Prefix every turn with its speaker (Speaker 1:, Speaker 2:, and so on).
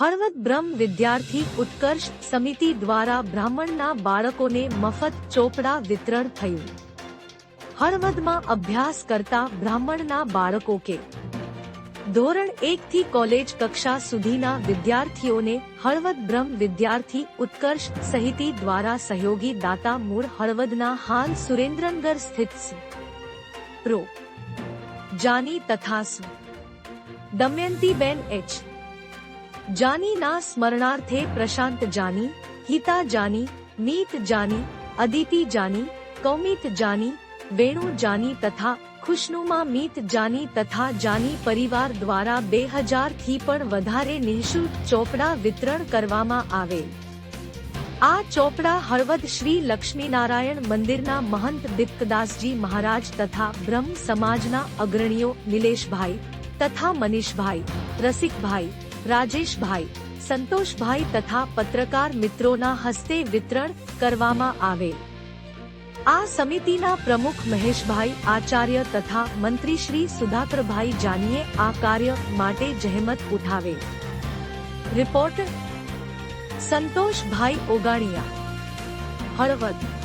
Speaker 1: હળવદ બ્રહ્મ વિદ્યાર્થી ઉત્કર્ષ સમિતિ દ્વારા બ્રાહ્મણના બાળકોને મફત ચોપડા વિતરણ થયું। હળવદમાં અભ્યાસ કરતા બ્રાહ્મણના બાળકો કે ધોરણ 1 થી કોલેજ કક્ષા સુધીના વિદ્યાર્થીઓને હળવદ બ્રહ્મ વિદ્યાર્થી ઉત્કર્ષ સમિતિ દ્વારા સહયોગી દાતા મૂળ હળવદના હાલ સુરેન્દ્રનગર સ્થિત પ્રો જાની તથા દમયંતીબેન એચ જાની ના સ્મરણાર્થે પ્રશાંત જાની, હિતા જાની, મીત જાની, અદિતિ જાની, કૌમિત જાની, વેણુ જાની તથા ખુશનુમા મીત જાની તથા જાની પરિવાર દ્વારા 2000 થી પણ વધારે નિઃશુલ્ક ચોપડા વિતરણ કરવામાં આવેલ। આ ચોપડા હળવદ શ્રી લક્ષ્મીનારાયણ મંદિરના મહંત દીપકદાસજી મહારાજ તથા બ્રહ્મ સમાજના અગ્રણીઓ નિલેશભાઈ તથા મનીષભાઈ, રસિકભાઈ, રાજેશભાઈ, સંતોષભાઈ તથા પત્રકાર મિત્રોના હસ્તે વિતરણ કરવામાં આવેલ। આ સમિતિના પ્રમુખ મહેશભાઈ આચાર્ય તથા મંત્રી શ્રી સુધાકરભાઈ જાનીએ આ કાર્ય માટે જહેમત ઉઠાવેલ। રિપોર્ટર સંતોષભાઈ ઓગાણિયા, હળવદ।